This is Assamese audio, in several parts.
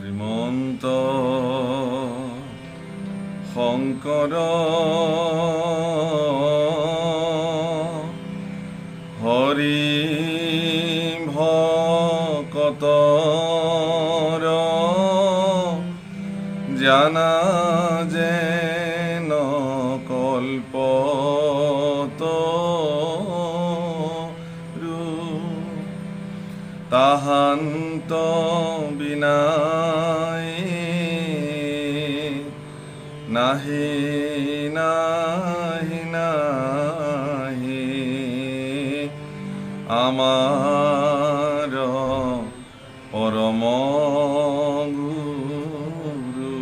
শ্ৰীমন্ত শংকৰ হৰি ভকতৰ জানা যেন কল্পতৰু তাহান্ত বিনাই নাহি নাহি নাহি আমাৰ পৰম গুৰু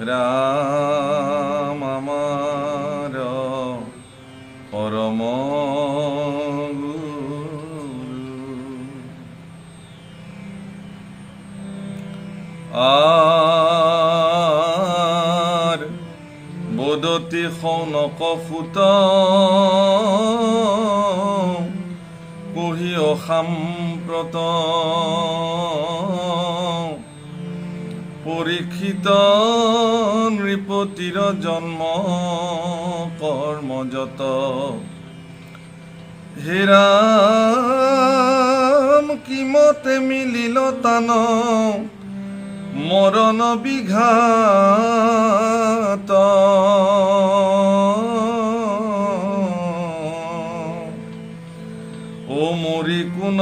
ৰাম আমাৰ পৰম আর বদতি সৌনক ফুট কহিও সাম্প্রত পরীক্ষিত নৃপতির জন্ম কর্মযত হেরাম কিমতে মিলিল তান মরণ বিঘাত ও মরি কোন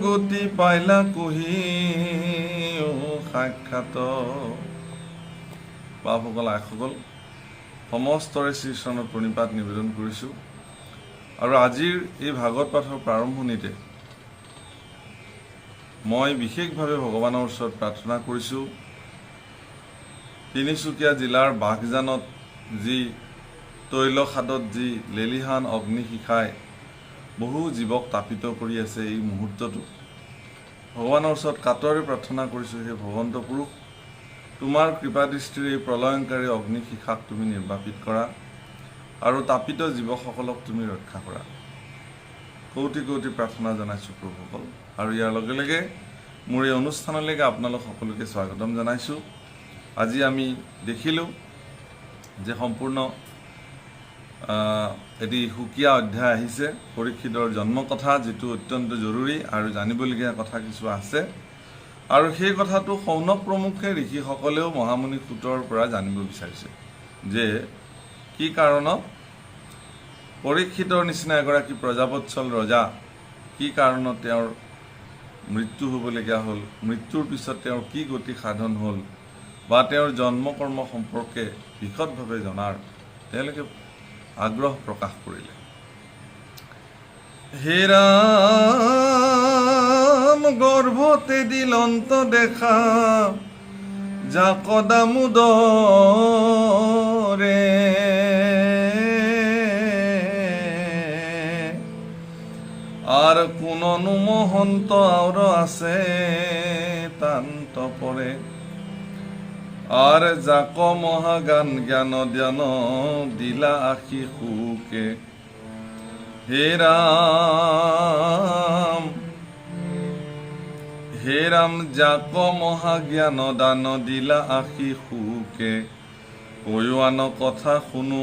গতি পাইলা কহি ও সাক্ষাৎ বাপসকল আইসকল সমস্তৰে শ্ৰীচৰণত প্ৰণিপাত নিবেদন কৰিছোঁ আৰু আজিৰ এই ভাগৱত পাঠৰ প্ৰাৰম্ভণিতে মই বিশেষভাৱে ভগৱানৰ ওচৰত প্ৰাৰ্থনা কৰিছোঁ তিনিচুকীয়া জিলাৰ বাঘজানত যি তৈলখাদত যি লেলিহান অগ্নিশিখাই বহু জীৱক তাপিত কৰি আছে এই মুহূৰ্তটো ভগৱানৰ ওচৰত কাতৰে প্ৰাৰ্থনা কৰিছোঁ হে ভগৱন্ত পুৰুষ তোমাৰ কৃপাদৃষ্টিৰে এই প্ৰলয়ংকাৰী অগ্নিশিখাক তুমি নিৰ্বাপিত কৰা আৰু তাপিত জীৱসকলক তুমি ৰক্ষা কৰা কৌটি কৌটি প্ৰাৰ্থনা জনাইছোঁ প্ৰভুসকল আৰু ইয়াৰ লগে লগে মোৰ এই অনুষ্ঠানলৈকে আপোনালোক সকলোকে স্বাগতম জনাইছোঁ আজি আমি দেখিলোঁ যে সম্পূৰ্ণ এটি সুকীয়া অধ্যায় আহিছে পৰীক্ষিতৰ জন্ম কথা যিটো অত্যন্ত জৰুৰী আৰু জানিবলগীয়া কথা কিছু আছে আৰু সেই কথাটো সৌনক প্ৰমুখে ঋষিসকলেও মহামুনি সূতৰ পৰা জানিব বিচাৰিছে যে কি কাৰণত পৰীক্ষিতৰ নিচিনা এগৰাকী প্ৰজাবৎসল ৰজা কি কাৰণত তেওঁৰ মৃত্যু হ'বলগীয়া হ'ল মৃত্যুৰ পিছত তেওঁৰ কি গতি সাধন হ'ল বা তেওঁৰ জন্ম কৰ্ম সম্পৰ্কে বিশদভাৱে জনাৰ তেওঁলোকে আগ্ৰহ প্ৰকাশ কৰিলে হে ৰাম গৰ্ভতে দিলন্ত দেখা যাক দামোদৰে আর কোননো মহন্ত আওর আছে তান্ত পরে আর যাক মহাগান জ্ঞান ধ্যান দিলা আখি সুকে হে রাম যাক মহাজ্ঞান দান দিলা আখি সুকে কৈৱান কথা শুনো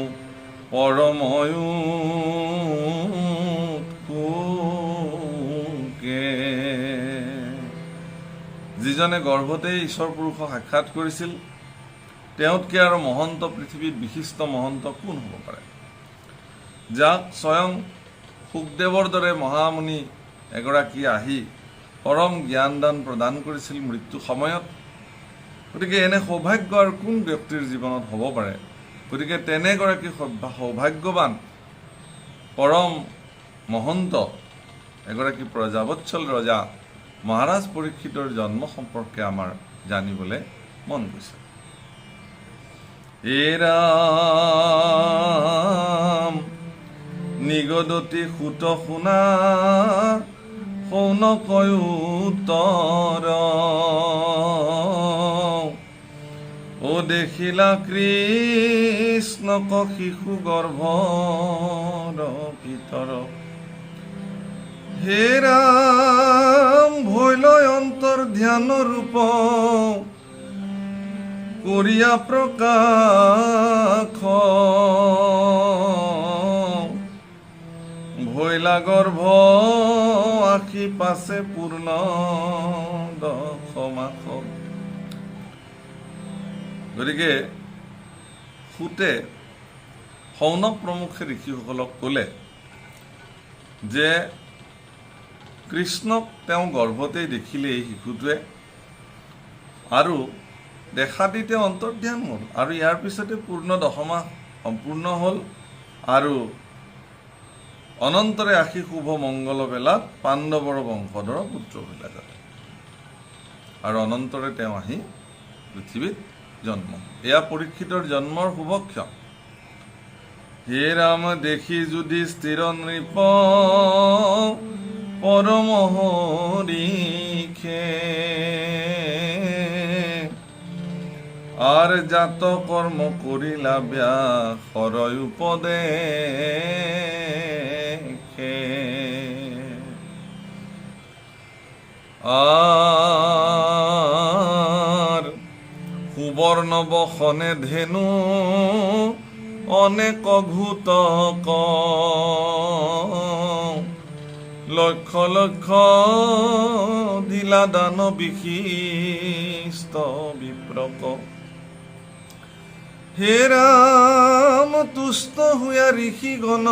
পৰময়ু যিজনে গৰ্ভতেই ঈশ্বৰ পুৰুষক সাক্ষাৎ কৰিছিল তেওঁতকৈ আৰু মহন্ত পৃথিৱীত বিশিষ্ট মহন্ত কোন হ'ব পাৰে যাক স্বয়ং শুকদেৱৰ দৰে মহামুনি এগৰাকী আহি পৰম জ্ঞানদান প্ৰদান কৰিছিল মৃত্যু সময়ত গতিকে এনে সৌভাগ্য আৰু কোন ব্যক্তিৰ জীৱনত হ'ব পাৰে গতিকে তেনেগৰাকী সৌভাগ্যৱান পৰম মহন্ত এগৰাকী প্ৰজাবৎসল ৰজা মহাৰাজ পৰীক্ষিতৰ জন্ম সম্পৰ্কে আমাৰ জানিবলৈ মন গৈছে হে ৰাম নিগদতি সুত শুনা সৌনকয় উত্তৰ ও দেখিলা কৃষ্ণক শিশু গৰ্ভৰ ভিতৰ হে ৰাম ভৈলয় অন্তৰ ধ্যান ৰূপ কৰিয়া প্ৰকাশ ভৈলা গৰ্ভ আশী পাছে পূৰ্ণ দশমাস। গতিকে সুতে শৌনক প্ৰমুখে ঋষিসকলক ক'লে যে কৃষ্ণক তেওঁ গৰ্ভতেই দেখিলে এই শিশুটোৱে, আৰু দেখা দি তেওঁ অন্তৰ্ধান হ'ল, আৰু ইয়াৰ পিছতে পূৰ্ণ দশমাস সম্পূৰ্ণ হ'ল, আৰু অনন্তৰে আশী শুভ মংগল বেলাত পাণ্ডৱৰ বংশধৰ পুত্ৰ হৈ যায়, আৰু অনন্তৰে তেওঁ আহি পৃথিৱীত জন্ম। এয়া পৰীক্ষিতৰ জন্মৰ শুভক্ষণ। হে ৰাম দেখি যুধিষ্ঠিৰ নৃপ পৰম হৰিষে, আৰ জাত কৰ্ম কৰিলা ব্যাসৰ উপদেশে। আৰ সুবৰ্ণ বসনে ধেনু অনেক ঘূতক, লক্ষ লক্ষ দিলা দান বিশিষ্ট বিপ্ৰক। হে ৰাম তুষ্ট হুয়া ঋষিগণ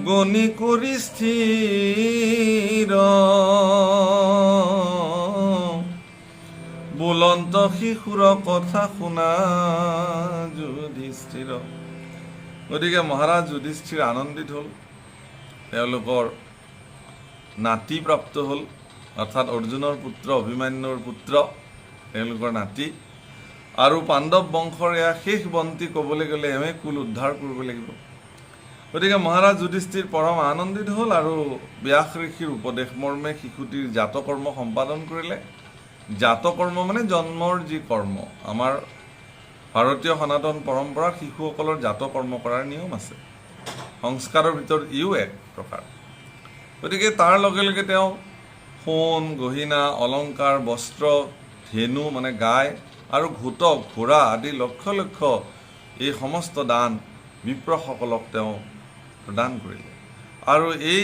গণি কৰি স্থিৰ, বুলন্ত শিশুৰ কথা শুনা যুধিষ্ঠিৰ। গতিকে মহাৰাজ যুধিষ্ঠিৰ আনন্দিত হ'ল, তেওঁলোকৰ নাতি প্ৰাপ্ত হ'ল, অৰ্থাৎ অৰ্জুনৰ পুত্ৰ অভিমন্যুৰ পুত্ৰ তেওঁলোকৰ নাতি, আৰু পাণ্ডৱ বংশৰ এয়া শেষ বন্তি ক'বলৈ গ'লে এওঁৱে কুল উদ্ধাৰ কৰিব লাগিব। গতিকে মহাৰাজ যুধিষ্ঠিৰ পৰম আনন্দিত হ'ল, আৰু ব্যাস ঋষিৰ উপদেশ মৰ্মে শিশুটিৰ জাতকৰ্ম সম্পাদন কৰিলে। জাতকৰ্ম মানে জন্মৰ যি কৰ্ম, আমাৰ ভাৰতীয় সনাতন পৰম্পৰাত শিশুসকলৰ জাতকৰ্ম কৰাৰ নিয়ম আছে, সংস্কাৰৰ ভিতৰত ইও এক প্ৰকাৰ। গতিকে তাৰ লগে লগে তেওঁ সোণ গহিনা অলংকাৰ বস্ত্ৰ ধেনু মানে গাই আৰু ঘোটক ঘোঁৰা আদি লক্ষ লক্ষ এই সমস্ত দান বিপ্ৰসকলক তেওঁ প্ৰদান কৰিলে, আৰু এই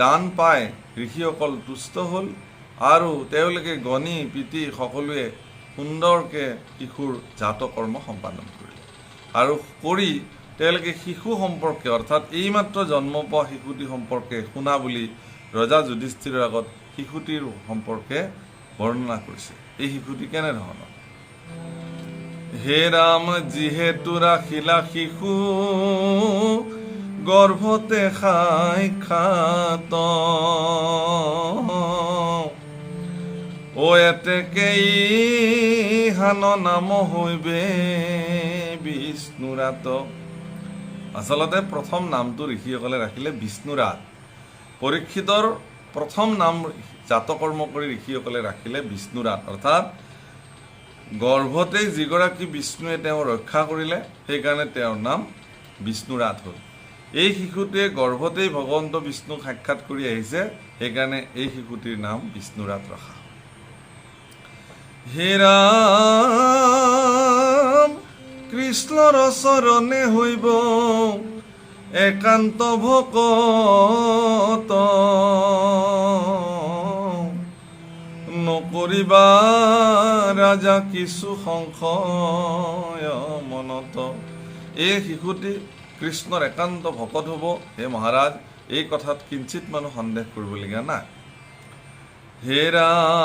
দান পাই ঋষিসকল তুষ্ট হ'ল, আৰু তেওঁলোকে গণি পিতি সকলোৱে সুন্দৰকৈ শিশুৰ জাতকৰ্ম সম্পাদন কৰিলে, আৰু কৰি তেওঁলোকে শিশু সম্পৰ্কে অৰ্থাৎ এইমাত্ৰ জন্ম পোৱা শিশুটি সম্পৰ্কে শুনা বুলি ৰজা যুধিষ্ঠিৰৰ আগত শিশুটিৰ সম্পৰ্কে বৰ্ণনা কৰিছে। এই শিশুটি কেনেধৰণৰ? হে ৰাম যিহেতু ৰাখিলা শিশু গৰ্ভতে সাক্ষাৎ, ও এতেকেই হান নাম হৈবে বিষ্ণুৰাত। আচলতে প্ৰথম নামটো ঋষিসকলে ৰাখিলে বিষ্ণুৰাত। পৰীক্ষিতৰ প্ৰথম নাম জাতকৰ্ম কৰি ঋষিসকলে ৰাখিলে বিষ্ণুৰাত, অৰ্থাৎ গৰ্ভতেই যিগৰাকী বিষ্ণুৱে তেওঁ ৰক্ষা কৰিলে সেইকাৰণে তেওঁৰ নাম বিষ্ণুৰাত হ'ল। এই শিশুটিয়ে গৰ্ভতেই ভগৱন্ত বিষ্ণুক সাক্ষাৎ কৰি আহিছে, সেইকাৰণে এই শিশুটিৰ নাম বিষ্ণুৰাত ৰখা। হে ৰাম কৃষ্ণৰ চৰণে হৈব একান্ত ভকত, নকৰিবা ৰাজা কিছু সংশয় মনত। এই শিশুটি কৃষ্ণৰ একান্ত ভকত হ'ব। হে মহাৰাজ এই কথাত কিঞ্চিত মানুহ সন্দেহ কৰিবলগীয়া নাই। হে ৰাম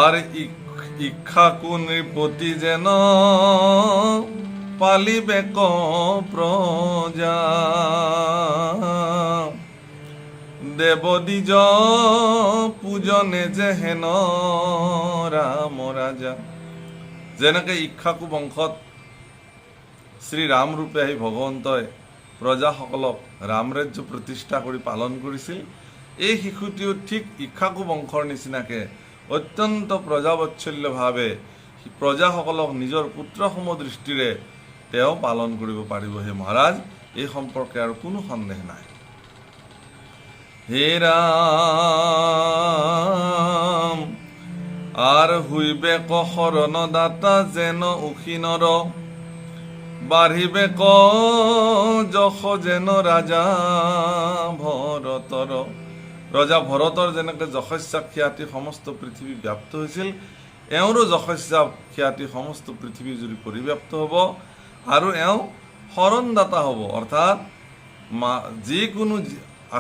আৰ ইক্ষাকু নৃপতি যেন পালিবে ক প্ৰজা, দেৱদ্বিজ পূজনে যে হেন ৰাম ৰাজা। যেনেকে ইক্ষাকু বংশত শ্ৰীৰাম ৰূপে আহি ভগৱন্তই প্ৰজাসকলক ৰামৰাজ্য প্ৰতিষ্ঠা কৰি পালন কৰিছিল, এই শিশুটিও ঠিক ইক্ষাকু বংশৰ নিচিনাকে অত্যন্ত প্ৰজাবৎসল্যভাৱে প্ৰজাসকলক নিজৰ পুত্ৰসম দৃষ্টিৰে তেওঁ পালন কৰিব পাৰিব। হে মহাৰাজ এই সম্পৰ্কে আৰু কোনো সন্দেহ নাই। হে ৰাম আৰ হইবে ক শৰণদাতা যেন উখিনৰ বাঢ়িবে ক যশ যেন ৰাজা ভৰতৰ। ৰজা ভৰতৰ যেনেকৈ যশস্যা খ্যাতি সমস্ত পৃথিৱী ব্যাপ্ত হৈছিল, এওঁৰো যশস্যা খ্যাতি সমস্ত পৃথিৱী জুৰি পৰিব্যাপ্ত হ'ব আৰু এওঁ শৰণদাতা হ'ব, অৰ্থাৎ যিকোনো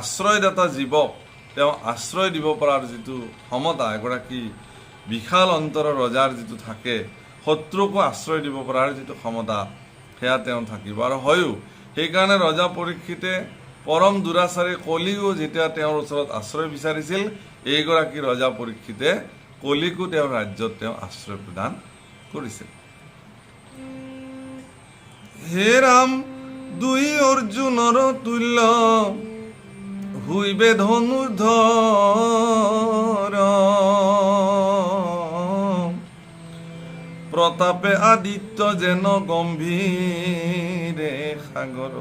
আশ্ৰয়দাতা জীৱক তেওঁ আশ্ৰয় দিব পৰাৰ যিটো ক্ষমতা এগৰাকী বিশাল অন্তৰৰ ৰজাৰ যিটো থাকে, শত্ৰুকো আশ্ৰয় দিব পৰাৰ যিটো ক্ষমতা সেয়া তেওঁ থাকিব। আৰু হয়ো সেইকাৰণে ৰজা পৰীক্ষিতে পৰম দুৰাচাৰী কলিও যেতিয়া তেওঁৰ ওচৰত আশ্ৰয় বিচাৰিছিল, এইগৰাকী ৰজা পৰীক্ষিতে কলিকো তেওঁৰ ৰাজ্যত তেওঁ আশ্ৰয় প্ৰদান কৰিছিল। হে ৰাম দুই অৰ্জুনৰ তুল্য হইবে ধনুৰ্ধৰ প্ৰতাপে আদিত্য যেন গম্ভীৰে সাগৰ।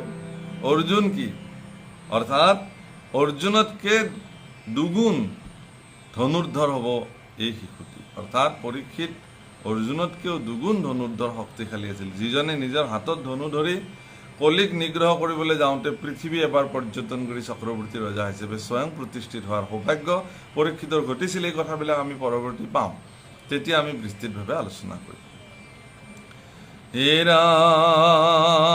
অৰ্জুন কি? অৰ্থাৎ অৰ্জুনতকে দুগুণ ধনুৰ্ধৰ হব এই শিশুটি। অৰ্থাৎ পৰীক্ষিত অৰ্জুনতকৈও দুগুণ ধনুৰ্ধৰ শক্তিশালী আছিল, যিজনে নিজৰ হাতত ধনু ধৰি কলিক নিগ্ৰহ কৰিবলৈ যাওঁতে পৃথিৱী এবাৰ পৰ্যটন কৰি চক্ৰৱৰ্তী ৰজা হিচাপে স্বয়ং প্ৰতিষ্ঠিত হোৱাৰ সৌভাগ্য পৰীক্ষিতৰ ঘটিছিল। এই কথাবিলাক আমি পৰৱৰ্তী পাম, তেতিয়া আমি বিস্তৃতভাৱে আলোচনা কৰিম। হে ৰাম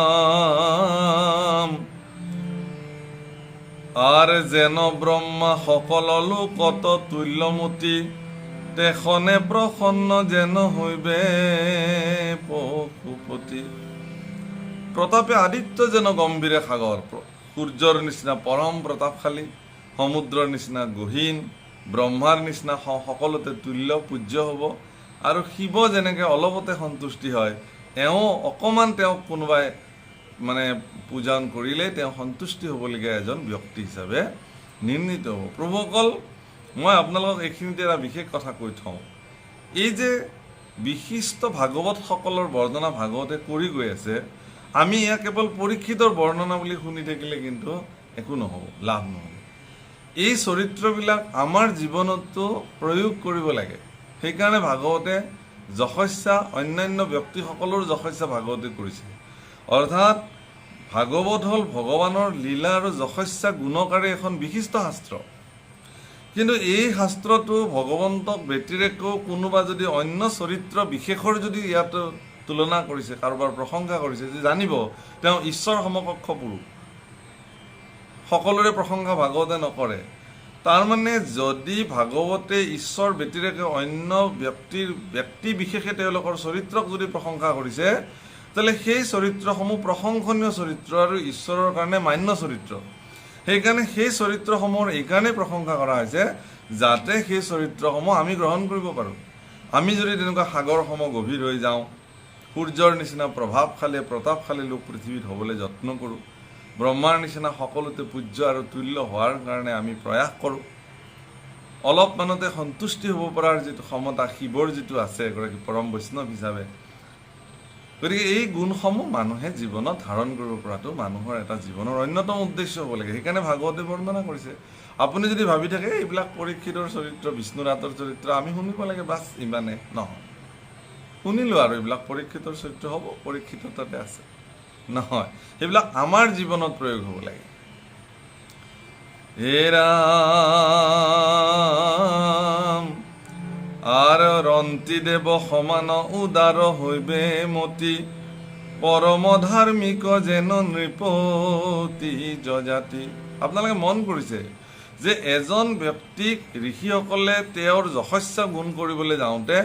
আৰ যেন ব্ৰহ্মা সকল লোকত তুল্যমতি, তেখনে প্ৰসন্ন যেন হইবে পশুপতি। প্ৰতাপে আদিত্য যেন গম্ভীৰে সাগৰ, সূৰ্যৰ নিচিনা পৰম প্ৰতাপশালী, সমুদ্ৰৰ নিচিনা গহীন, ব্ৰহ্মাৰ নিচিনা সকলোতে তুল্য পূজ্য হ'ব। আৰু শিৱ যেনেকৈ অলপতে সন্তুষ্টি হয়, এওঁ অকণমান তেওঁক কোনোবাই মানে পূজন কৰিলে তেওঁ সন্তুষ্টি হ'বলগীয়া এজন ব্যক্তি হিচাপে নিৰ্ণীত হ'ব। প্ৰভুসকল, মই আপোনালোকক এইখিনিতে এটা বিশেষ কথা কৈ থওঁ। এই যে বিশিষ্ট ভাগৱতসকলৰ বৰ্ণনা ভাগৱতে কৰি গৈ আছে, আমি ইয়াক কেৱল পৰীক্ষিতৰ বৰ্ণনা বুলি শুনি থাকিলে কিন্তু একো নহ'ব, লাভ নহ'ব। এই চৰিত্ৰবিলাক আমাৰ জীৱনতো প্ৰয়োগ কৰিব লাগে। সেইকাৰণে ভাগৱতে যশস্যা অন্যান্য ব্যক্তিসকলৰ যশস্যা ভাগৱতে কৰিছে। অৰ্থাৎ ভাগৱত হ'ল ভগৱানৰ লীলা আৰু যশস্যা গুণকাৰী এখন বিশিষ্ট শাস্ত্ৰ। কিন্তু এই শাস্ত্ৰটো ভগৱন্তক ব্যতিৰেকেও কোনোবা যদি অন্য চৰিত্ৰ বিশেষৰ যদি ইয়াত তুলনা কৰিছে, কাৰোবাৰ প্ৰশংসা কৰিছে, যে জানিব তেওঁ ঈশ্বৰ সমকক্ষ পুৰুষ। সকলোৰে প্ৰশংসা ভাগৱতে নকৰে। তাৰমানে যদি ভাগৱতে ঈশ্বৰ ব্যতিৰেকে অন্য ব্যক্তি বিশেষে তেওঁলোকৰ চৰিত্ৰক যদি প্ৰশংসা কৰিছে, তাহলে সেই চৰিত্ৰসমূহ প্ৰশংসনীয় চৰিত্ৰ আৰু ঈশ্বৰৰ কাৰণে মান্য চৰিত্ৰ। সেইকাৰণে সেই চৰিত্ৰসমূহৰ এইকাৰণে প্ৰশংসা কৰা হৈছে যাতে সেই চৰিত্ৰসমূহ আমি গ্ৰহণ কৰিব পাৰোঁ। আমি যদি তেনেকুৱা সাগৰ সম গভীৰ হৈ যাওঁ, সূৰ্যৰ নিচিনা প্ৰতাপশালী লোক পৃথিৱীত হ'বলৈ যত্ন কৰোঁ, ব্ৰহ্মাৰ নিচিনা সকলোতে পূজ্য আৰু তুল্য হোৱাৰ কাৰণে আমি প্ৰয়াস কৰোঁ, অলপমানতে সন্তুষ্টি হ'ব পৰাৰ যিটো ক্ষমতা শিৱৰ যিটো আছে এগৰাকী পৰম বৈষ্ণৱ হিচাপে, গতিকে এই গুণসমূহ মানুহে জীৱনত ধাৰণ কৰিব পৰাটো মানুহৰ এটা জীৱনৰ অন্যতম উদ্দেশ্য হ'ব লাগে। সেইকাৰণে ভাগৱতে বৰ্ণনা কৰিছে। আপুনি যদি ভাবি থাকে এইবিলাক পৰীক্ষিতৰ চৰিত্ৰ, বিষ্ণুৰাতৰ চৰিত্ৰ আমি শুনিব লাগে, বাছ ইমানে নহয়। শুনিলোঁ আৰু এইবিলাক পৰীক্ষিতৰ চৰিত্ৰ হ'ব, পৰীক্ষিত তাতে আছে, নহয়। সেইবিলাক আমাৰ জীৱনত প্ৰয়োগ হ'ব লাগে। হে ৰাম আৰ ৰন্তি দেব সমান উদাৰ হইবে মতি, পৰম ধাৰ্মিক যেন নৃপতি যজাতি। আপোনালোকে মন কৰিছে যে এজন ব্যক্তিক ঋষিসকলে তেওঁৰ যশস্যা গুণ কৰিবলৈ যাওঁতে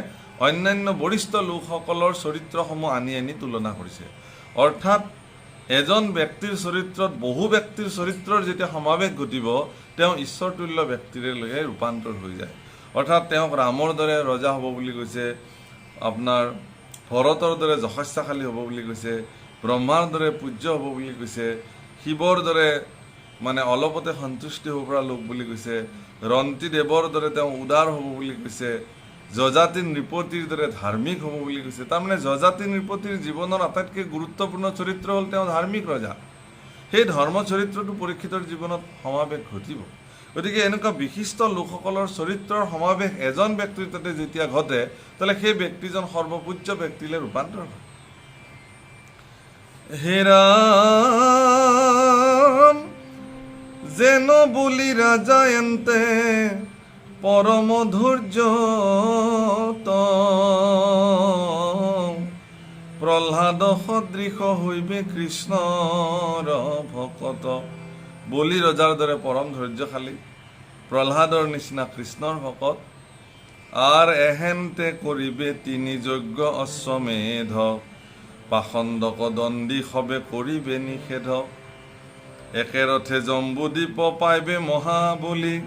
অন্যান্য বৰিষ্ঠ লোকসকলৰ চৰিত্ৰসমূহ আনি তুলনা কৰিছে। অৰ্থাৎ এজন ব্যক্তিৰ চৰিত্ৰত বহু ব্যক্তিৰ চৰিত্ৰৰ যেতিয়া সমাৱেশ ঘটিব, তেওঁ ঈশ্বৰতুল্য ব্যক্তিলৈকে ৰূপান্তৰ হৈ যায়। অৰ্থাৎ তেওঁক ৰামৰ দৰে ৰজা হ'ব বুলি কৈছে, আপোনাৰ ভৰতৰ দৰে যশস্যাশালী হ'ব বুলি কৈছে, ব্ৰহ্মাৰ দৰে পূজ্য হ'ব বুলি কৈছে, শিৱৰ দৰে মানে অলপতে সন্তুষ্টি হ'ব পৰা লোক বুলি কৈছে, ৰন্তি দেৱৰ দৰে তেওঁ উদাৰ হ'ব বুলি কৈছে, যজাতি নৃপতিৰ দৰে ধাৰ্মিক হ'ব বুলি কৈছে। তাৰমানে যজাতি নৃপতিৰ জীৱনৰ আটাইতকৈ গুৰুত্বপূৰ্ণ চৰিত্ৰ হ'ল তেওঁ ধাৰ্মিক ৰজা। সেই ধৰ্ম চৰিত্ৰটো পৰীক্ষিতৰ জীৱনত সমাৱেশ ঘটিব। গতিকে এনেকুৱা বিশিষ্ট লোকসকলৰ চৰিত্ৰৰ সমাৱেশ এজন ব্যক্তিৰ তাতে যেতিয়া ঘটে তাহলে সেই ব্যক্তিজন সৰ্বপূজ্য ব্যক্তিলৈ ৰূপান্তৰ হয়। হে ৰাম যেন বলি ৰাজা এন্তে পৰম ধৈৰ্য প্ৰহ্লাদ সদৃশ হইবে কৃষ্ণৰ ভকত। বলি ৰজাৰ দৰে পৰম ধৈৰ্যশালী, প্ৰহ্লাদৰ নিচিনা কৃষ্ণৰ ভকত, আর এহেন্তে করিবে তিনি যজ্ঞ অশ্বমেধ, পাখণ্ডক দণ্ডী সবে করিবে নিষেধ, একেরথে জম্বুদ্বীপ পাইবে মহাবলী,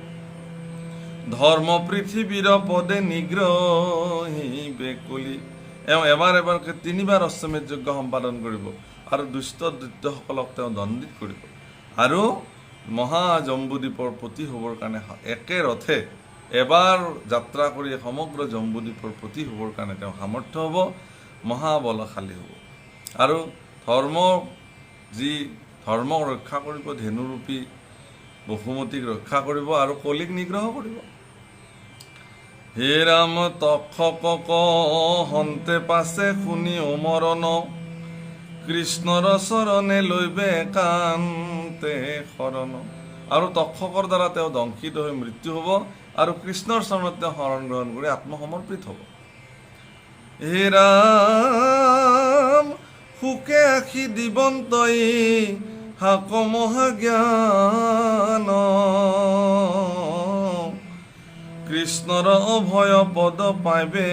ধর্ম পৃথিবীর পদে নিগ্রহিবে কলি। এবাৰ এবাৰকে 3 বাৰ অশ্বমেধ যজ্ঞ সম্পাদন কৰিব আৰু দুষ্ট দৈত্যসকলক তেওঁ দণ্ডিত কৰিব আৰু মহা জম্বুদ্বীপৰ প্ৰতি হ'বৰ কাৰণে একেৰথে এবাৰ যাত্ৰা কৰি সমগ্ৰ জম্বুদ্বীপৰ প্ৰতি হ'বৰ কাৰণে তেওঁ সামৰ্থ্য হ'ব, মহাবলশালী হ'ব আৰু ধৰ্মক ৰক্ষা কৰিব, ধেনুৰূপী বসুমতীক ৰক্ষা কৰিব আৰু কলিক নিগ্ৰহ কৰিব। হে ৰাম তক্ষকক হন্তে পাছে শুনি অমৰণ, কৃষ্ণৰ চৰণে লৈবে একান্তে শৰণ। আৰু তক্ষকৰ দ্বাৰা তেওঁ দংশিত হৈ মৃত্যু হ'ব আৰু কৃষ্ণৰ চৰণত তেওঁ শৰণ গ্ৰহণ কৰি আত্মসমৰ্পিত হ'ব। হে ৰাম সুকে আখি দিবন্তই হাক মহাজ্ঞান, কৃষ্ণৰ অভয় পদ পাইবে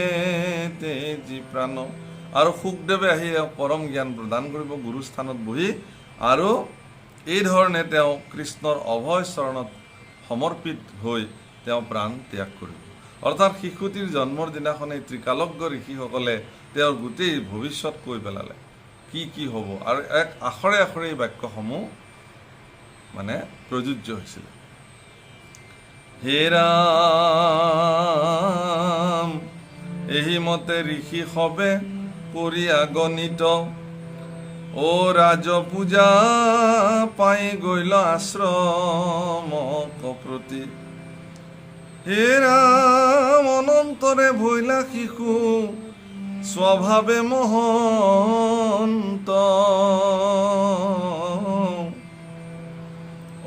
তেজি প্ৰাণ। আৰু সুখদেৱে আহি পৰম জ্ঞান প্ৰদান কৰিব গুৰুস্থানত বহি আৰু এই ধৰণে তেওঁ কৃষ্ণৰ অভয় চৰণত সমৰ্পিত হৈ তেওঁ প্ৰাণ ত্যাগ কৰিব। অৰ্থাৎ শিশুটিৰ জন্মৰ দিনাখনেই ত্ৰিকালজ্ঞ ঋষিসকলে তেওঁৰ গোটেই ভৱিষ্যত কৈ পেলালে, কি হ'ব, আৰু এক আখৰে আখৰে এই বাক্যসমূহ মানে প্ৰযোজ্য হৈছিল। হে ৰাম এই মতে ঋষি সবে কৰি আগনিত, ও ৰাজ পূজা পাই গৈল আশ্ৰম প্ৰতি। হে ৰাম অনন্তৰে ভৈলা শিশু স্বভাৱে মহন্ত,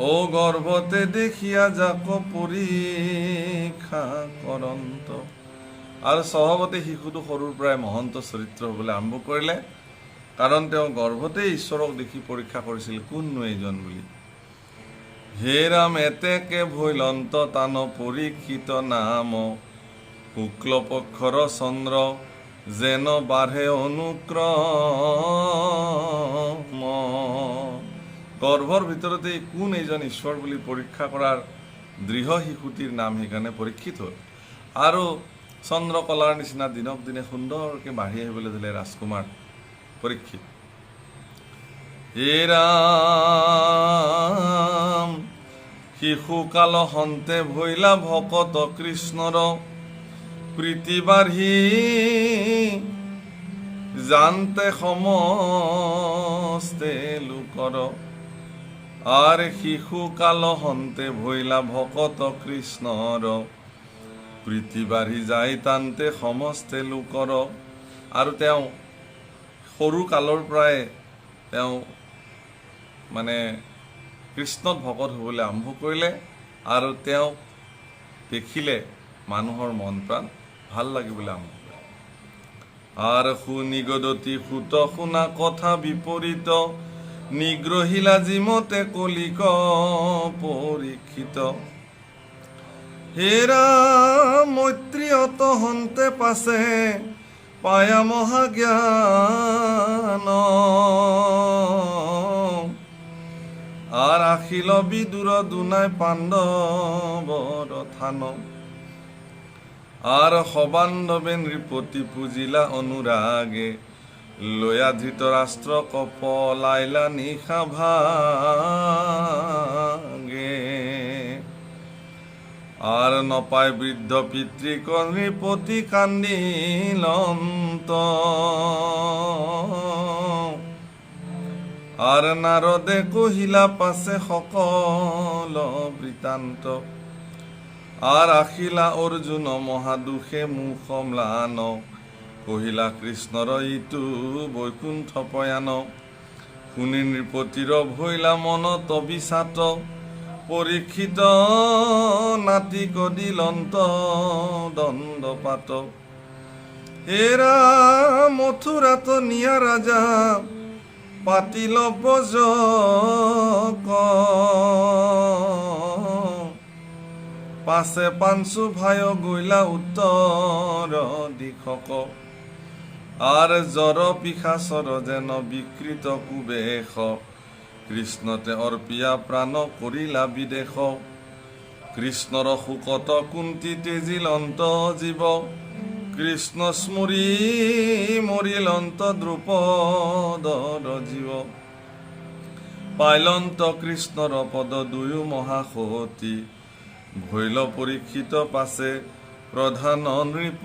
ও গৰ্ভতে দেখিয়া যাক পৰীক্ষা কৰন্ত। আৰু স্বভাৱতে শিশুটো সৰুৰ পৰাই মহন্ত চৰিত্ৰ হ'বলৈ আৰম্ভ কৰিলে, কাৰণ তেওঁ গৰ্ভতে ঈশ্বৰক দেখি পৰীক্ষা কৰিছিল কোননো এইজন বুলি। হে ৰাম এতেকে ভৈলন্ত তান পৰীক্ষিত নাম, শুক্ল পক্ষৰ চন্দ্ৰ যেন বাঢ়ে অনুক্ৰম। গৰ্ভৰ ভিতৰতে কোন এইজন ঈশ্বৰ বুলি পৰীক্ষা কৰাৰ দৃঢ় শিশুটিৰ নাম সেইকাৰণে পৰীক্ষিত হ'ল। আৰু চন্দ্ৰকলাৰ নিচিনা দিনক দিনে সুন্দৰকৈ বাঢ়ি আহিবলৈ ধৰিলে ৰাজকুমাৰ পৰীক্ষিত। হে ৰাম শিশুকাল হন্তে ভৈলা ভকত কৃষ্ণৰ, প্ৰীতি বাঢ়ি জানতে সমস্তে লোকৰ। আৰ শিশুকাল হন্তে ভৈলা ভকত কৃষ্ণৰ, প্ৰীতি বাঢ়ি যায় তান্তে সমস্তে লোকৰ। আৰু তেওঁ সৰু কালৰ পৰাই তেওঁ মানে কৃষ্ণত ভকত হ'বলৈ আৰম্ভ কৰিলে আৰু তেওঁক দেখিলে মানুহৰ মন প্ৰাণ ভাল লাগিবলৈ আৰম্ভ কৰিলে। আৰ সুনিগদতি সুত শুনা কথা বিপৰীত, নিগ্ৰহিলা জিমতে কলিক পৰীক্ষিত। হে ৰাম মৈত্ৰীয়ত হন্তে পাছে পায়া মহাজ্ঞান, আৰ আখিল বিদুৰ দুনাই পাণ্ডৱৰ থান। আৰ সবান্ধৱে নৃপতি পূজিলা অনুৰাগে, লয়া ধৃতৰাষ্ট্ৰ কপলাইলা নিশা ভাগে। আর নপায় বৃদ্ধ পিতৃক নৃপতি কান্দিলন্ত, আর নারদে কহিলা পাছে সকল বৃত্তান্ত। আর আখিলা অর্জুন মহাদুখে মুখ ম্লান কহিলা কৃষ্ণর ইটু বৈকুণ্ঠ পয়ান শুনি নৃপতির ভৈলা মনত বিষাত পরীক্ষিত নাতিক দিলন্ত দণ্ডপাত হেৰা মথুৰাত নিয়া ৰাজা পাতিল বজক পাছে পাঞ্চু ভাই গৈলা উত্তৰ দিশক আর জর পিশাচর যেন বিকৃত কুবেশ কৃষ্ণতে অর্পিয়া প্রাণ করিলা বিদেশ কৃষ্ণর শোকত কুন্তি তেজিলন্ত জীব কৃষ্ণ স্মরি মরিলন্ত দ্রুপদর জীব পাইলন্ত কৃষ্ণর পদ দুয়ো মহাসতী ভৈল পরীক্ষিত পাছে প্রধান নৃপতি।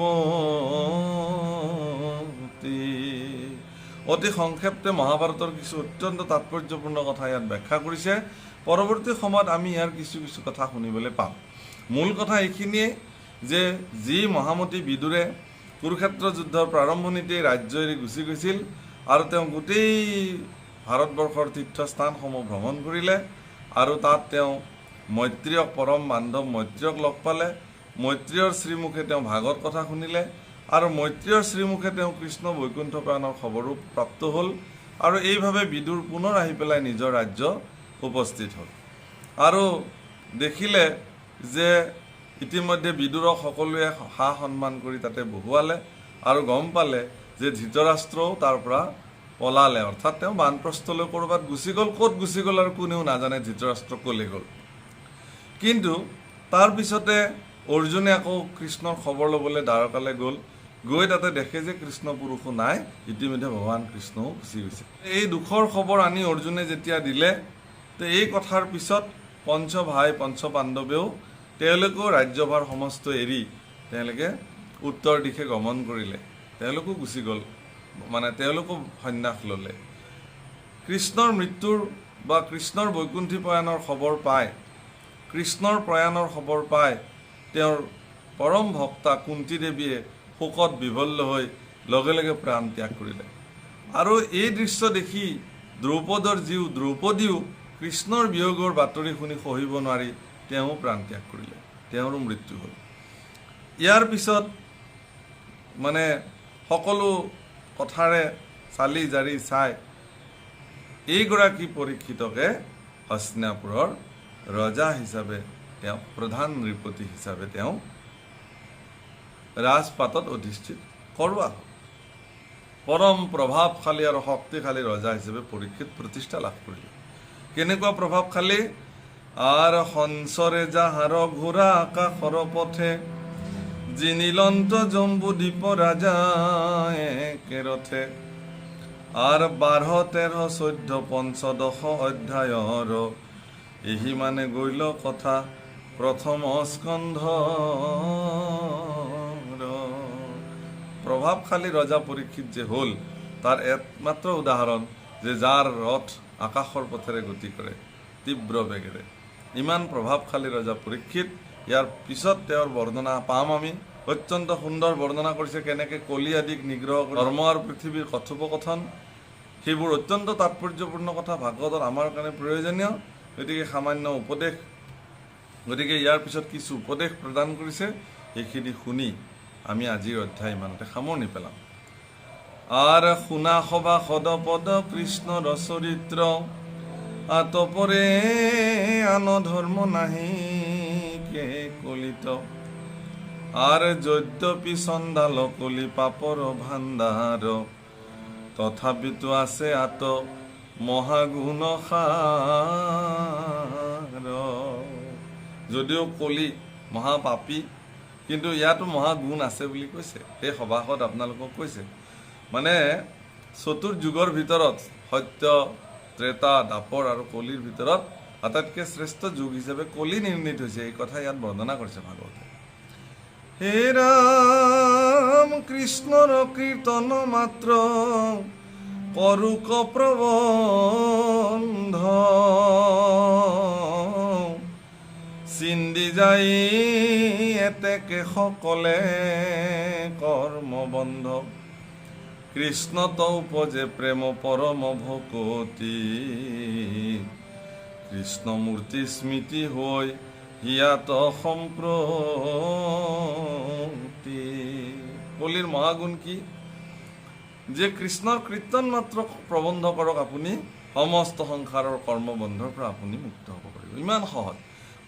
অতি সংক্ষেপে মহাভাৰতৰ কিছু অত্যন্ত তাৎপৰ্যপূৰ্ণ কথা ইয়াত ব্যাখ্যা কৰিছে। পৰৱৰ্তী সময়ত আমি ইয়াৰ কিছু কিছু কথা শুনিবলৈ পাম। মূল কথা এইখিনিয়ে যে যি মহামতী বিদুৰে কুৰুক্ষেত্ৰ যুদ্ধৰ প্ৰাৰম্ভণিতেই ৰাজ্য এৰি গুচি গৈছিল আৰু তেওঁ গোটেই ভাৰতবৰ্ষৰ তীৰ্থস্থানসমূহ ভ্ৰমণ কৰিলে আৰু তাত তেওঁ মৈত্ৰীয়ক পৰম বান্ধৱ মৈত্ৰীয়ক লগ পালে। মৈত্ৰীয়ৰ শ্ৰীমুখে তেওঁ ভাগৱত কথা শুনিলে আৰু মৈত্ৰীয়ৰ শ্ৰীমুখে তেওঁ কৃষ্ণ বৈকুণ্ঠ প্ৰাণৰ খবৰো প্ৰাপ্ত হ'ল আৰু এইভাৱে বিদুৰ পুনৰ আহি পেলাই নিজৰ ৰাজ্য উপস্থিত হ'ল আৰু দেখিলে যে ইতিমধ্যে বিদুৰক সকলোৱে সা সন্মান কৰি তাতে বহুৱালে আৰু গম পালে যে ধৃতৰাষ্ট্ৰও তাৰ পৰা পলালে, অৰ্থাৎ তেওঁ বানপ্ৰস্থলৈ ক'ৰবাত গুচি গ'ল। ক'ত গুচি গ'ল আৰু কোনেও নাজানে ধৃতৰাষ্ট্ৰ ক'লৈ গ'ল। কিন্তু তাৰ পিছতে অৰ্জুনে আকৌ কৃষ্ণৰ খবৰ ল'বলৈ দ্বাৰকালৈ গ'ল। গৈ তাতে দেখে যে কৃষ্ণ পুৰুষো নাই, ইতিমধ্যে ভগৱান কৃষ্ণও গুচি গৈছে। এই দুখৰ খবৰ আনি অৰ্জুনে যেতিয়া দিলে, তো এই কথাৰ পিছত পঞ্চ ভাই পঞ্চ পাণ্ডৱেও তেওঁলোকেও ৰাজ্যভাৰ সমস্ত এৰি তেওঁলোকে উত্তৰ দিশে গমন কৰিলে। তেওঁলোকো গুচি গ'ল, মানে তেওঁলোকো সন্ন্যাস ল'লে। কৃষ্ণৰ মৃত্যুৰ বা কৃষ্ণৰ বৈকুণ্ঠী প্ৰয়াণৰ খবৰ পায়, কৃষ্ণৰ প্ৰয়াণৰ খবৰ পায় তেওঁৰ পৰম ভক্তা কুন্তী দেৱীয়ে শোকত বিভল্ল হৈ লগে লগে প্ৰাণ ত্যাগ কৰিলে। আৰু এই দৃশ্য দেখি দ্ৰৌপদৰ জীও দ্ৰৌপদীও কৃষ্ণৰ বিয়োগৰ বাতৰি শুনি সহিব নোৱাৰি তেওঁ প্ৰাণ ত্যাগ কৰিলে, তেওঁৰো মৃত্যু হ'ল। ইয়াৰ পিছত মানে সকলো কথাৰে চালি জাৰি চাই এইগৰাকী পৰীক্ষিতকে হস্তিনাপুৰৰ ৰজা হিচাপে তেওঁ প্ৰধান নৃপতি হিচাপে তেওঁ ৰাজপাটত অধিষ্ঠিত কৰোৱা হ'ল। পৰম প্ৰভাৱশালী আৰু শক্তিশালী ৰজা হিচাপে পৰীক্ষিত প্ৰতিষ্ঠা লাভ কৰিলে। কেনেকুৱা প্ৰভাৱশালী? আৰ হংসৰে যাহাৰ ঘোৰা আকাশৰ পথে জিনিলন্ত জম্বু দ্বীপ ৰাজা একেৰথে আৰ 12, 13, 14, 15 অধ্যায়ৰ এহি মানে গৈল কথা প্ৰথম স্কন্ধ। প্ৰভাৱশালী ৰজা পৰীক্ষিত যে হ'ল তাৰ একমাত্ৰ উদাহৰণ যে যাৰ ৰথ আকাশৰ পথেৰে গতি কৰে তীব্ৰ বেগেৰে। ইমান প্ৰভাৱশালী ৰজা পৰীক্ষিত। ইয়াৰ পিছত তেওঁৰ বৰ্ণনা পাম আমি। অত্যন্ত সুন্দৰ বৰ্ণনা কৰিছে কেনেকৈ কলি আদিক নিগ্ৰহ কৰি ধৰ্ম আৰু পৃথিৱীৰ কথোপকথন, সেইবোৰ অত্যন্ত তাৎপৰ্যপূৰ্ণ কথা ভাগৱতত আমাৰ কাৰণে প্ৰয়োজনীয়। গতিকে সামান্য উপদেশ, গতিকে ইয়াৰ পিছত কিছু উপদেশ প্ৰদান কৰিছে, সেইখিনি শুনি আমি আজিৰ অধ্যায় ইমানতে সামৰণি পেলাম। আৰ শুনা সভা সদপদ কৃষ্ণৰ চৰিত্ৰ আতপৰে আন ধৰ্ম নাহি কে কলিত আৰ যদ্যপি চণ্ডাল কলি পাপৰ ভাণ্ডাৰ তথাপিতো আছে আত মহাগুণ সাৰ। যদিও কলি মহাপাপী, কিন্তু ইয়াতো মহাগুণ আছে বুলি কৈছে। সেই সভাসদ আপোনালোকক কৈছে মানে চতুৰ্যুগৰ ভিতৰত সত্য, ত্ৰেতা, দ্বাপৰ আৰু কলিৰ ভিতৰত আটাইতকৈ শ্ৰেষ্ঠ যুগ হিচাপে কলি নিৰ্ণীত হৈছে। এই কথা ইয়াত বৰ্ণনা কৰিছে ভাগৱতে। হে ৰাম কৃষ্ণৰ কীৰ্তন মাত্ৰ কৰোক প্ৰবন্ধ চিন্দি যাই এতেকে সকলে কৰ্মবন্ধ কৃষ্ণত উপজে প্ৰেম পৰম ভকতি কৃষ্ণমূৰ্তি স্মৃতি হৈ হিয়াত সম্প্ৰতি। কলিৰ মহাগুণ কি? যে কৃষ্ণৰ কীৰ্তন মাত্ৰ প্ৰবন্ধ কৰক, আপুনি সমস্ত সংসাৰৰ কৰ্মবন্ধৰ পৰা আপুনি মুক্ত হ'ব পাৰিব। ইমান সহজ।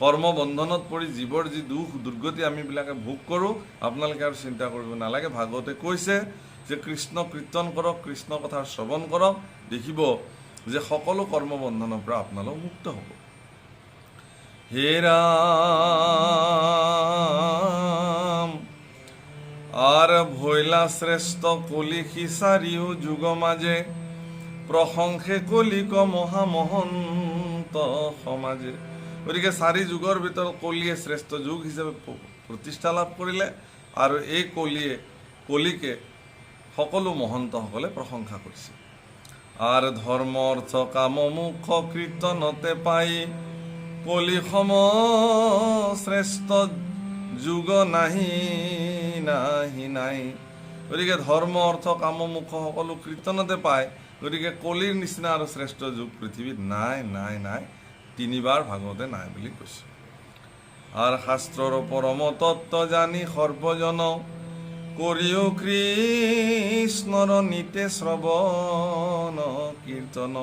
কৰ্মবন্ধনত পৰি জীৱৰ যি দুখ দুৰ্গতি আমিবিলাকে ভোগ কৰোঁ, আপোনালোকে আৰু চিন্তা কৰিব নালাগে। ভাগৱতে কৈছে যে কৃষ্ণ কীৰ্তন কৰক, কৃষ্ণ কথাৰ শ্ৰৱণ কৰক, দেখিব যে সকলো কৰ্মবন্ধনৰ পৰা আপোনালোক মুক্ত হ'ব। হে ৰাম আৰ ভৈলা শ্ৰেষ্ঠ কলি সিচাৰিও যুগ মাঝে প্ৰশংসে কলিক মহামহন্ত সমাজে। গতিকে 4 যুগৰ ভিতৰত কলিয়ে শ্ৰেষ্ঠ যুগ হিচাপে প্ৰতিষ্ঠা লাভ কৰিলে, আৰু এই কলিকে সকলো মহন্তসকলে প্ৰশংসা কৰিছে। আৰ ধৰ্ম অৰ্থ কাম মুখ কীৰ্তনতে পাই কলি সম শ্ৰেষ্ঠ যুগ নাহি নাহি নাই। গতিকে ধৰ্ম অৰ্থ কাম মুখ সকলো কীৰ্তনতে পায়। গতিকে কলিৰ নিচিনা আৰু শ্ৰেষ্ঠ যুগ পৃথিৱীত নাই নাই নাই, 3 বাৰ ভাগৱতে নাই বুলি কৈছে। আৰু শাস্ত্ৰৰ পৰম তত্ত্ব জানি সৰ্বজন কৰিও কৃষ্ণৰ নিতে শ্ৰৱণ কীৰ্তন।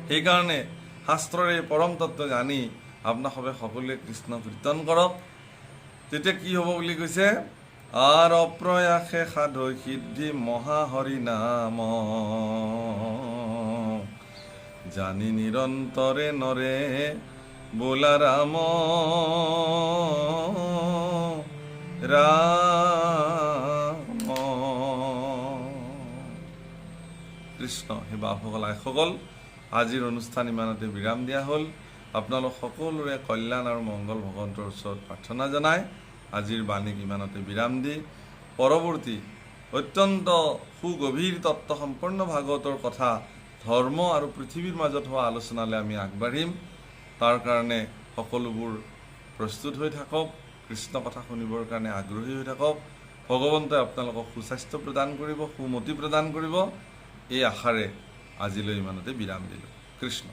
সেইকাৰণে শাস্ত্ৰৰ এই পৰম তত্ত্ব জানি আপোনালোকে সকলোৱে কৃষ্ণ কীৰ্তন কৰক। তেতিয়া কি হ'ব বুলি কৈছে? আর অপ্রয়াসে সাধৈ সিদ্ধি মহাহরি নাম জানি নিরন্তরে নরে বোলা রাম রাম। কৃষ্ণ। হে বাপসকল আইসকল, আজিৰ অনুষ্ঠান ইমানতে বিৰাম দিয়া হ'ল। আপোনালোক সকলোৰে কল্যাণ আৰু মংগল ভগৱন্তৰ ওচৰত প্ৰাৰ্থনা জনাই আজিৰ বাণীক ইমানতে বিৰাম দি পৰৱৰ্তী অত্যন্ত সুগভীৰ তত্ত্ব সম্পন্ন ভাগৱতৰ কথা, ধৰ্ম আৰু পৃথিৱীৰ মাজত হোৱা আলোচনালৈ আমি আগবাঢ়িম। তাৰ কাৰণে সকলোবোৰ প্ৰস্তুত হৈ থাকক, কৃষ্ণ কথা শুনিবৰ কাৰণে আগ্ৰহী হৈ থাকক। ভগৱন্তই আপোনালোকক সুস্বাস্থ্য প্ৰদান কৰিব, সুমতি প্ৰদান কৰিব। এই আশাৰে আজিলৈ ইমানতে বিৰাম দিলোঁ। কৃষ্ণ।